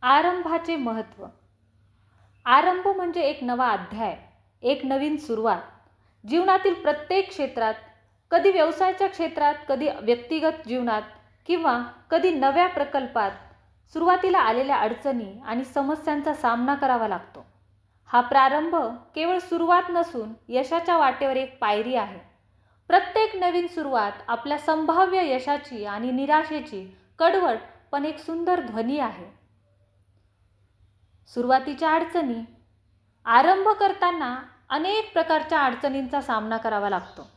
आरंभाचे महत्त्व. आरंभ म्हणजे एक नवा अध्याय, एक नवीन सुरुवात. जीवनातील प्रत्येक क्षेत्रात, कधी व्यवसायाच्या क्षेत्रात, कधी व्यक्तिगत जीवनात किंवा कधी नव्या प्रकल्पात सुरुवातीला आलेल्या अडचणी आणि समस्यांचा सामना करावा लागतो. हा प्रारंभ केवळ सुरुवात नसून यशाच्या वाटेवर एक पायरी आहे. प्रत्येक नवीन सुरुवात आपल्या संभाव्य यशाची आणि निराशेची कडवट पण एक सुंदर ध्वनी आहे. सुरुवातीच्या अडचणी. आरंभ करताना अनेक प्रकारच्या अडचणींचा सामना करावा लागतो.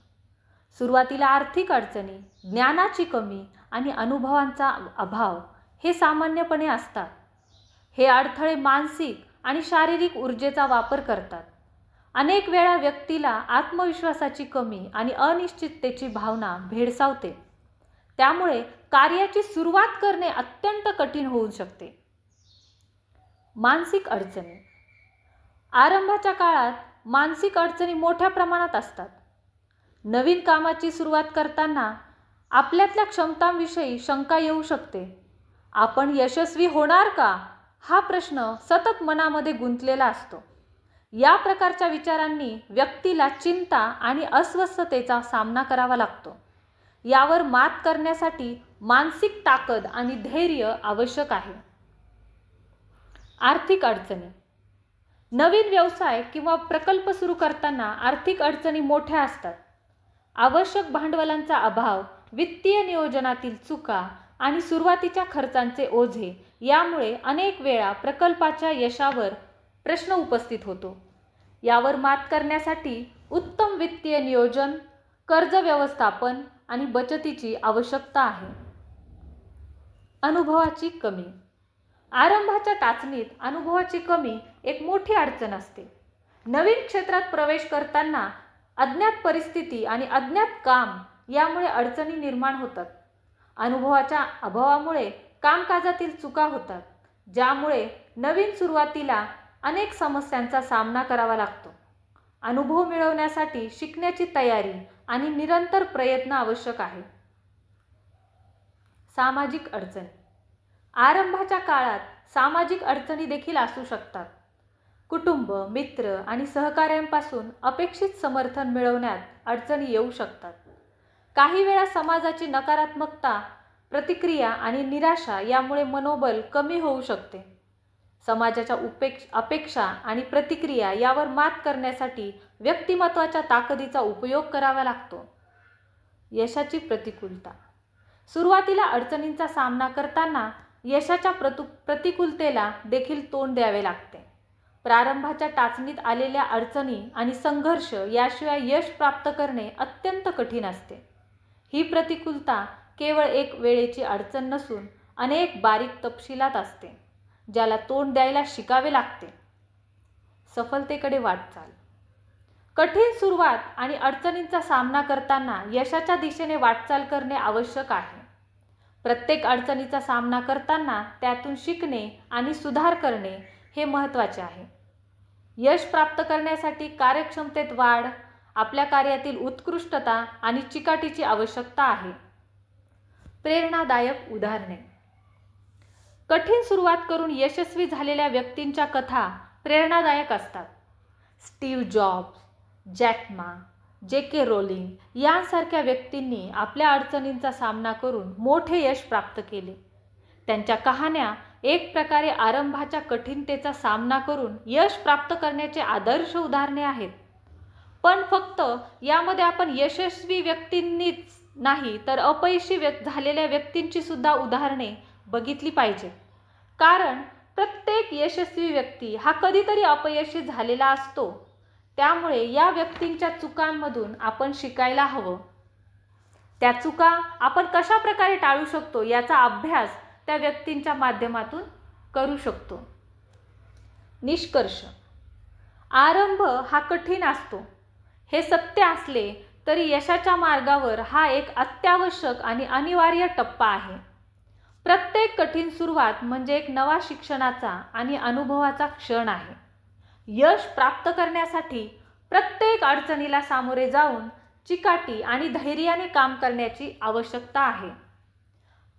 सुरुवातीला आर्थिक अडचणी, ज्ञानाची कमी आणि अनुभवांचा अभाव हे सामान्यपणे असतात. हे अडथळे मानसिक आणि शारीरिक ऊर्जेचा वापर करतात. अनेक वेळा व्यक्तीला आत्मविश्वासाची कमी आणि अनिश्चिततेची भावना भेडसावते. त्यामुळे कार्याची सुरुवात करणे अत्यंत कठीण होऊ शकते. मानसिक अडचणी. आरंभाच्या काळात मानसिक अडचणी मोठ्या प्रमाणात असतात. नवीन कामाची सुरुवात करताना आपल्यातल्या क्षमतांविषयी शंका येऊ शकते. आपण यशस्वी होणार का? हा प्रश्न सतत मनामध्ये गुंतलेला असतो. या प्रकारच्या विचारांनी व्यक्तीला चिंता आणि अस्वस्थतेचा सामना करावा लागतो. यावर मात करण्यासाठी मानसिक ताकद आणि धैर्य आवश्यक आहे. आर्थिक अडचणी. नवीन व्यवसाय किंवा प्रकल्प सुरू करताना आर्थिक अडचणी मोठ्या असतात. आवश्यक भांडवलांचा अभाव, वित्तीय नियोजनातील चुका आणि सुरुवातीच्या खर्चांचे ओझे यामुळे अनेक वेळा प्रकल्पाच्या यशावर प्रश्न उपस्थित होतो. यावर मात करण्यासाठी उत्तम वित्तीय नियोजन, कर्ज व्यवस्थापन आणि बचतीची आवश्यकता आहे. अनुभवाची कमी. आरंभाच्या टाचणीत अनुभवाची कमी एक मोठी अडचण असते. नवीन क्षेत्रात प्रवेश करताना अज्ञात परिस्थिती आणि अज्ञात काम यामुळे अडचणी निर्माण होतात. अनुभवाच्या अभावामुळे कामकाजातील चुका होतात, ज्यामुळे नवीन सुरुवातीला अनेक समस्यांचा सामना करावा लागतो. अनुभव मिळवण्यासाठी शिकण्याची तयारी आणि निरंतर प्रयत्न आवश्यक आहे. सामाजिक अडचणी. आरंभाच्या काळात सामाजिक अडचणी देखील असू शकतात. कुटुंब, मित्र आणि सहकाऱ्यांपासून अपेक्षित समर्थन मिळवण्यात अडचणी येऊ शकतात. काही वेळा समाजाची नकारात्मकता, प्रतिक्रिया आणि निराशा यामुळे मनोबल कमी होऊ शकते. समाजाच्या अपेक्षा आणि प्रतिक्रिया यावर मात करण्यासाठी व्यक्तिमत्त्वाच्या ताकदीचा उपयोग करावा लागतो. यशाची प्रतिकूलता. सुरुवातीला अडचणींचा सामना करताना यशाच्या प्रतिकूलतेला देखील तोंड द्यावे लागते. प्रारंभाच्या टाचणीत आलेल्या अडचणी आणि संघर्ष याशिवाय यश प्राप्त करणे अत्यंत कठीण असते. ही प्रतिकूलता केवळ एक वेळेची अडचण नसून अनेक बारीक तपशिलात असते, ज्याला तोंड द्यायला शिकावे लागते. सफलतेकडे वाटचाल. कठीण सुरुवात आणि अडचणींचा सामना करताना यशाच्या दिशेने वाटचाल करणे आवश्यक आहे. प्रत्येक अडचणीचा सामना करताना त्यातून शिकणे आणि सुधार करणे हे महत्त्वाचे आहे. यश प्राप्त करण्यासाठी कार्यक्षमतेत वाढ, आपल्या कार्यातील उत्कृष्टता आणि चिकाटीची आवश्यकता आहे. प्रेरणादायक उदाहरणे. कठीण सुरुवात करून यशस्वी झालेल्या व्यक्तींच्या कथा प्रेरणादायक असतात. स्टीव्ह जॉब्स, जॅक मा, जे.के. रोलिंग यांसारख्या व्यक्तींनी आपल्या अडचणींचा सामना करून मोठे यश प्राप्त केले. त्यांच्या कहाण्या एक प्रकारे आरंभाच्या कठीणतेचा सामना करून यश प्राप्त करण्याचे आदर्श उदाहरणे आहेत. पण फक्त यामध्ये आपण यशस्वी व्यक्तींनीच नाही तर अपयशी झालेल्या व्यक्तींची सुद्धा उदाहरणे बघितली पाहिजेत. कारण प्रत्येक यशस्वी व्यक्ती हा कधीतरी अपयशी झालेला असतो. त्यामुळे या व्यक्तींच्या चुकांमधून आपण शिकायला हवं. त्या चुका आपण कशा प्रकारे टाळू शकतो याचा अभ्यास त्या व्यक्तींच्या माध्यमातून करू शकतो. निष्कर्ष. आरंभ हा कठीण असतो हे सत्य असले तरी यशाच्या मार्गावर हा एक अत्यावश्यक आणि अनिवार्य टप्पा आहे. प्रत्येक कठीण सुरुवात म्हणजे एक नवा शिक्षणाचा आणि अनुभवाचा क्षण आहे. यश प्राप्त करण्यासाठी प्रत्येक अडचणीला सामोरे जाऊन चिकाटी आणि धैर्याने काम करण्याची आवश्यकता आहे.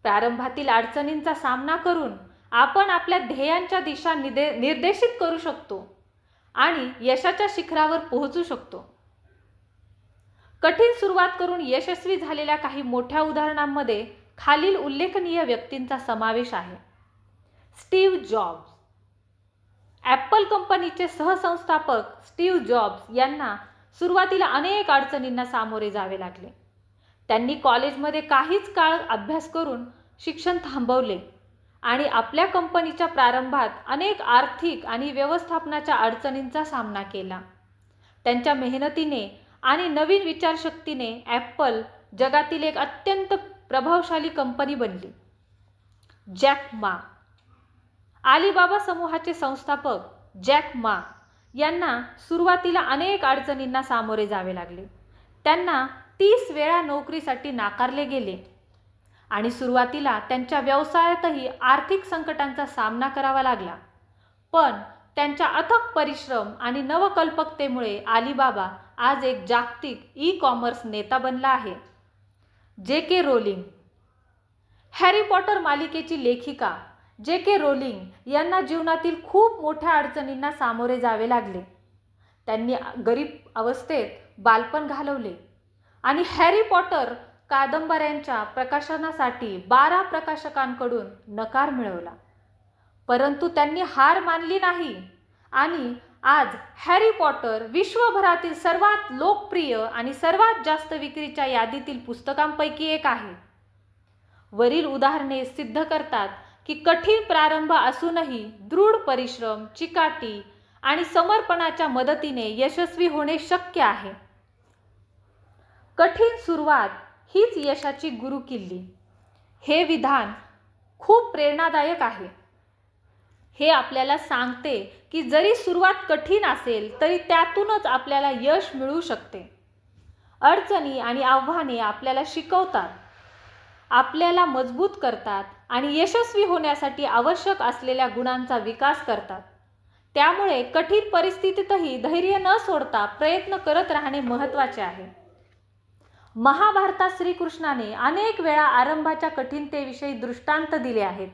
प्रारंभातील अडचणींचा सामना करून आपण आपल्या ध्येयांच्या दिशा निर्देशित करू शकतो आणि यशाच्या शिखरावर पोहोचू शकतो. कठीण सुरुवात करून यशस्वी झालेल्या काही मोठ्या उदाहरणांमध्ये खालील उल्लेखनीय व्यक्तींचा समावेश आहे. Steve jobs. ॲपल कंपनीचे सहसंस्थापक स्टीव्ह जॉब्स यांना सुरुवातीला अनेक अडचणींना सामोरे जावे लागले. त्यांनी कॉलेजमध्ये काहीच काळ अभ्यास करून शिक्षण थांबवले आणि आपल्या कंपनीच्या प्रारंभात अनेक आर्थिक आणि व्यवस्थापनाच्या अडचणींचा सामना केला. त्यांच्या मेहनतीने आणि नवीन विचारशक्तीने ॲपल जगातील एक अत्यंत प्रभावशाली कंपनी बनली. जॅक मा. अलिबाबा समूहाचे संस्थापक जॅक मा यांना सुरुवातीला अनेक अडचणींना सामोरे जावे लागले. त्यांना 30 वेळा नोकरीसाठी नाकारले गेले आणि सुरुवातीला त्यांच्या व्यवसायातही आर्थिक संकटांचा सामना करावा लागला. पण त्यांच्या अथक परिश्रम आणि नवकल्पकतेमुळे अलिबाबा आज एक जागतिक ई-कॉमर्स नेता बनला आहे. जे.के. रोलिंग. हॅरी पॉटर मालिकेची लेखिका जे.के. रोलिंग यांना जीवनातील खूप मोठ्या अडचणींना सामोरे जावे लागले. त्यांनी गरीब अवस्थेत बालपण घालवले आणि हॅरी पॉटर कादंबऱ्यांच्या प्रकाशनासाठी 12 प्रकाशकांकडून नकार मिळवला. परंतु त्यांनी हार मानली नाही आणि आज हॅरी पॉटर विश्वभरातील सर्वात लोकप्रिय आणि सर्वात जास्त विक्रीच्या यादीतील पुस्तकांपैकी एक आहे. वरील उदाहरणे सिद्ध करतात की कठीण प्रारंभ असूनही दृढ परिश्रम, चिकाटी आणि समर्पणाच्या मदतीने यशस्वी होणे शक्य आहे. कठीण सुरुवात हीच यशाची गुरुकिल्ली. हे विधान खूप प्रेरणादायक आहे. हे आपल्याला सांगते की जरी सुरुवात कठीण असेल तरी त्यातूनच आपल्याला यश मिळू शकते. अडचणी आणि आव्हाने आपल्याला शिकवतात, आपल्याला मजबूत करतात आणि यशस्वी होण्यासाठी आवश्यक असलेल्या गुणांचा विकास करतात. त्यामुळे कठीण परिस्थितीतही धैर्य न सोडता प्रयत्न करत राहणे महत्त्वाचे आहे. महाभारतात श्रीकृष्णाने अनेक वेळा आरंभाच्या कठीणतेविषयी दृष्टांत दिले आहेत.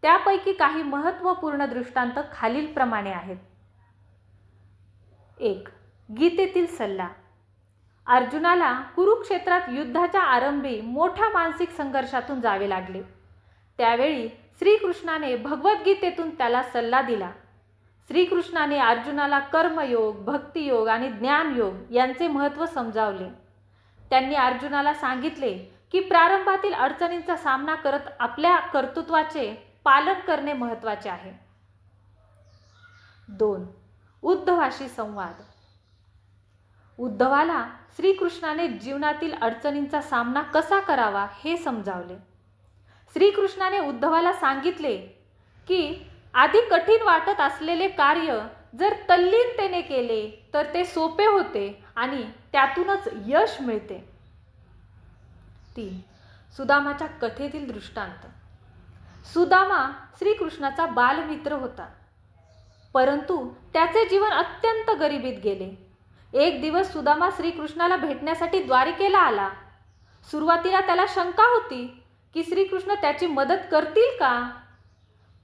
त्यापैकी काही महत्त्वपूर्ण दृष्टांत खालीलप्रमाणे आहेत. 1. गीतेतील सल्ला. अर्जुनाला कुरुक्षेत्रात युद्धाच्या आरंभी मोठ्या मानसिक संघर्षातून जावे लागले. त्यावेळी श्रीकृष्णाने भगवद्गीतेतून त्याला सल्ला दिला. श्रीकृष्णाने अर्जुनाला कर्मयोग, भक्तियोग आणि ज्ञानयोग यांचे महत्त्व समजावले. त्यांनी अर्जुनाला सांगितले की प्रारंभातील अडचणींचा सामना करत आपल्या कर्तृत्वाचे पालन करणे महत्त्वाचे आहे. 2. उद्धवाशी संवाद. उद्धवाला श्रीकृष्णाने जीवनातील अडचणींचा सामना कसा करावा हे समजावले. श्रीकृष्णाने उद्धवाला सांगितले की आधी कठीण वाटत असलेले कार्य जर तल्लीनतेने केले तर ते सोपे होते आणि त्यातूनच यश मिळते. 3. सुदामाच्या कथेतील दृष्टांत. सुदामा श्रीकृष्णाचा बालमित्र होता, परंतु त्याचे जीवन अत्यंत गरिबीत गेले. एक दिवस सुदामा श्रीकृष्णाला भेटण्यासाठी द्वारिकेला आला. सुरुवातीला त्याला शंका होती की श्रीकृष्ण त्याची मदत करतील का,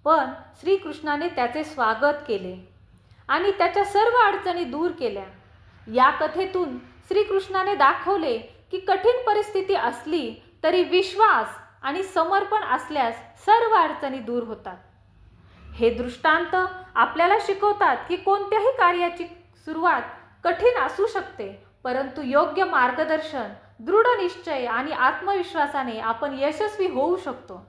पण श्रीकृष्णाने त्याचे स्वागत केले आणि त्याच्या सर्व अडचणी दूर केल्या. या कथेतून श्रीकृष्णाने दाखवले की कठीण परिस्थिती असली तरी विश्वास आणि समर्पण असल्यास सर्व अडचणी दूर होतात. हे दृष्टांत आपल्याला शिकवतात की कोणत्याही कार्याची सुरुवात कठीण असू शकते, परंतु योग्य मार्गदर्शन, दृढ निश्चय आणि आत्मविश्वासाने आपण यशस्वी होऊ शकतो.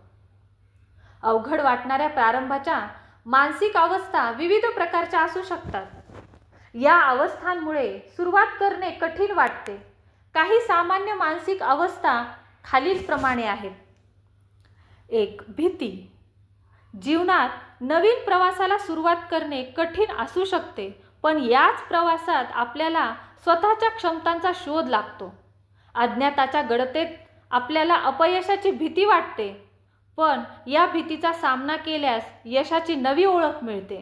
अवघड वाटणाऱ्या प्रारंभाच्या मानसिक अवस्था विविध प्रकारच्या असू शकतात. या अवस्थांमुळे सुरुवात करणे कठीण वाटते. काही सामान्य मानसिक अवस्था खालीलप्रमाणे आहेत. 1. भीती. जीवनात नवीन प्रवासाला सुरुवात करणे कठीण असू शकते, पण याच प्रवासात आपल्याला स्वतःच्या क्षमतांचा शोध लागतो. अज्ञाताच्या गडतेत आपल्याला अपयशाची भीती वाटते, पण या भीतीचा सामना केल्यास यशाची नवी ओळख मिळते.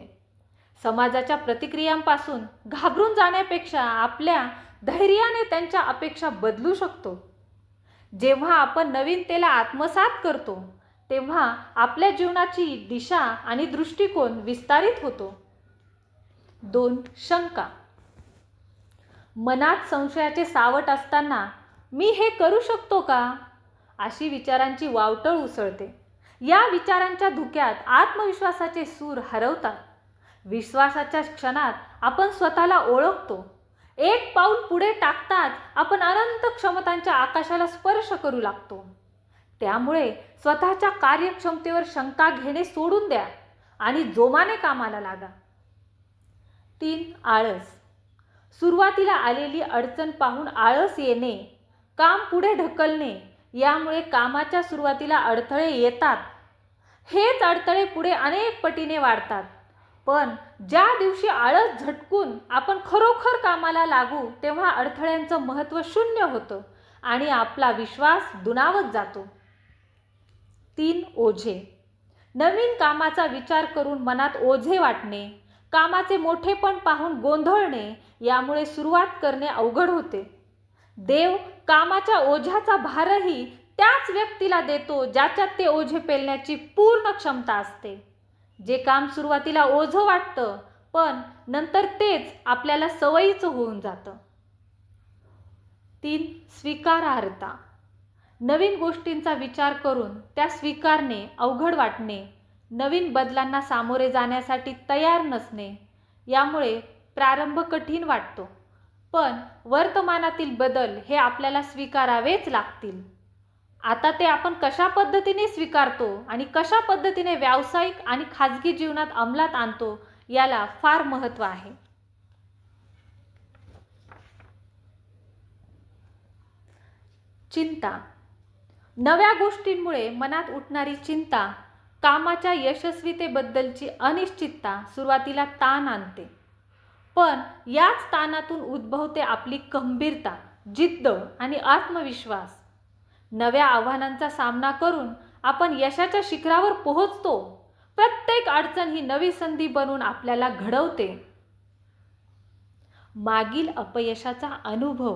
समाजाच्या प्रतिक्रियांपासून घाबरून जाण्यापेक्षा आपल्या धैर्याने त्यांच्या अपेक्षा बदलू शकतो. जेव्हा आपण नवीनतेला आत्मसात करतो तेव्हा आपल्या जीवनाची दिशा आणि दृष्टिकोन विस्तारित होतो. 2. शंका. मनात संशयाचे सावट असताना मी हे करू शकतो का, अशी विचारांची वावटळ उसळते. या विचारांच्या धुक्यात आत्मविश्वासाचे सूर हरवतात. विश्वासाच्या क्षणात आपण स्वतःला ओळखतो. एक पाऊल पुढे टाकताच आपण अनंत क्षमतांच्या आकाशाला स्पर्श करू लागतो. त्यामुळे स्वतःच्या कार्यक्षमतेवर शंका घेणे सोडून द्या आणि जोमाने कामाला लागा. 3. आळस. सुरुवातीला आलेली अडचण पाहून आळस येणे, काम पुढे ढकलणे, यामुळे कामाच्या सुरुवातीला अडथळे येतात. हेच अडथळे पुढे अनेक पटीने वाढतात. पण ज्या दिवशी आळस झटकून आपण खरोखर कामाला लागू तेव्हा अडथळ्यांचं महत्त्व शून्य होतं आणि आपला विश्वास दुणावत जातो. 3. ओझे. नवीन कामाचा विचार करून मनात ओझे वाटणे, कामाचे मोठेपण पाहून गोंधळणे, यामुळे सुरुवात करणे अवघड होते. देव कामाच्या ओझ्याचा भारही त्याच व्यक्तीला देतो ज्याच्यात ते ओझे पेलण्याची पूर्ण क्षमता असते. जे काम सुरुवातीला ओझं वाटतं पण नंतर तेच आपल्याला सवयीचं होऊन जातं. 3. स्वीकारार्हता. नवीन गोष्टींचा विचार करून त्या स्वीकारणे अवघड वाटणे, नवीन बदलांना सामोरे जाण्यासाठी तयार नसणे, यामुळे प्रारंभ कठीण वाटतो. पण वर्तमानातील बदल हे आपल्याला स्वीकारावेच लागतील. आता ते आपण कशा पद्धतीने स्वीकारतो आणि कशा पद्धतीने व्यावसायिक आणि खाजगी जीवनात अंमलात आणतो याला फार महत्त्व आहे. चिंता. नव्या गोष्टींमुळे मनात उठणारी चिंता, कामाच्या यशस्वीतेबद्दलची अनिश्चितता सुरुवातीला ताण आणते. पण याच ताणातून उद्भवते आपली खंबीरता, जिद्द आणि आत्मविश्वास. नव्या आव्हानांचा सामना करून आपण यशाच्या शिखरावर पोहोचतो. प्रत्येक अडचण ही नवी संधी बनवून आपल्याला घडवते. मागील अपयशाचा अनुभव.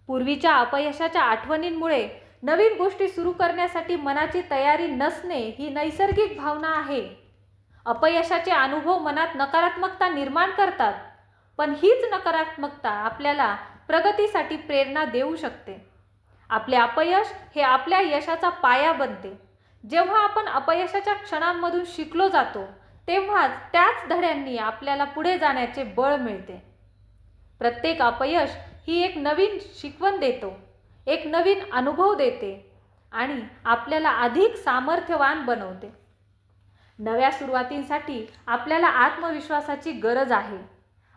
पूर्वीच्या अपयशाच्या आठवणींमुळे नवीन गोष्टी सुरू करण्यासाठी मनाची तयारी नसणे ही नैसर्गिक भावना आहे. अपयशाचे अनुभव मनात नकारात्मकता निर्माण करतात, पण हीच नकारात्मकता आपल्याला प्रगतीसाठी प्रेरणा देऊ शकते. आपले अपयश हे आपल्या यशाचा पाया बनते. जेव्हा आपण अपयशाच्या क्षणांमधून शिकलो जातो तेव्हाच त्याच धड्यांनी आपल्याला पुढे जाण्याचे बळ मिळते. प्रत्येक अपयश ही एक नवीन शिकवण देतो, एक नवीन अनुभव देते आणि आपल्याला अधिक सामर्थ्यवान बनवते. नव्या सुरुवातींसाठी आपल्याला आत्मविश्वासाची गरज आहे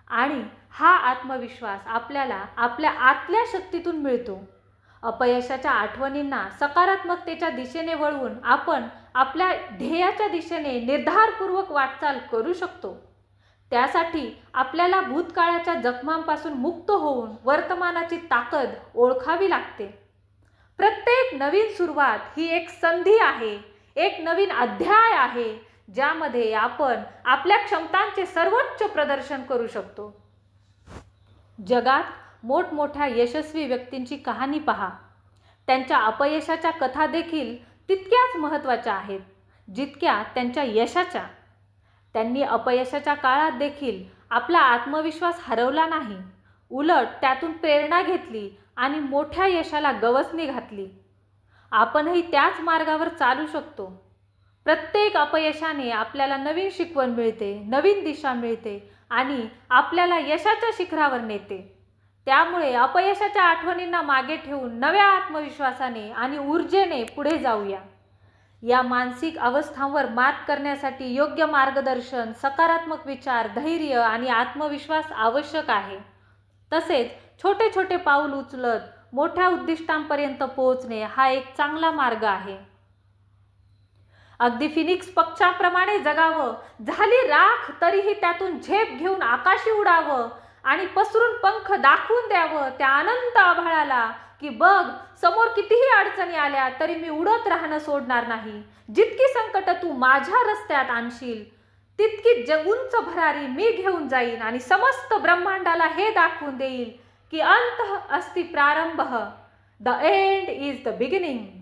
आणि हा आत्मविश्वास आपल्याला आपल्या आतल्या शक्तीतून मिळतो. अपयशाच्या आठवणींना सकारात्मकतेच्या दिशेने वळवून आपण आपल्या ध्येयाच्या दिशेने निर्धारपूर्वक वाटचाल करू शकतो. त्यासाठी आपल्याला भूतकाळाच्या जखमांपासून मुक्त होऊन वर्तमानाची ताकद ओळखावी लागते. प्रत्येक नवीन सुरुवात ही एक संधी आहे, एक नवीन अध्याय आहे ज्यामध्ये आपण आपल्या क्षमतांचे सर्वोच्च प्रदर्शन करू शकतो. जगात मोठमोठ्या यशस्वी व्यक्तींची कहाणी पहा. त्यांच्या अपयशाच्या कथा देखील तितक्याच महत्त्वाच्या आहेत जितक्या त्यांच्या यशाच्या. त्यांनी अपयशाच्या काळात देखील आपला आत्मविश्वास हरवला नाही, उलट त्यातून प्रेरणा घेतली आणि मोठ्या यशाला गवसणी घातली. आपणही त्याच मार्गावर चालू शकतो. प्रत्येक अपयशाने आपल्याला नवीन शिकवण मिळते, नवीन दिशा मिळते आणि आपल्याला यशाच्या शिखरावर नेते. त्यामुळे अपयशाच्या आठवणींना मागे ठेवून नव्या आत्मविश्वासाने आणि ऊर्जेने पुढे जाऊया. या मानसिक अवस्थांवर मात करण्यासाठी योग्य मार्गदर्शन, सकारात्मक विचार, धैर्य आणि आत्मविश्वास आवश्यक आहे. तसेच छोटे छोटे पाऊल उचलत मोठ्या उद्दिष्टांपर्यंत पोहोचणे हा एक चांगला मार्ग आहे. अगदी फिनिक्स पक्षाप्रमाणे जगावं, झाली राख तरीही त्यातून झेप घेऊन आकाशी उडावं आणि पसरून पंख दाखवून द्यावं त्या अनंत आभाळाला की बघ, समोर कितीही अडचणी आल्या तरी मी उडत राहणं सोडणार नाही. जितकी संकट तू माझ्या रस्त्यात आणशील तितकी उंच भरारी मी घेऊन जाईन आणि समस्त ब्रह्मांडाला हे दाखवून देईल की अंतः अस्ति प्रारंभः, the end is the beginning.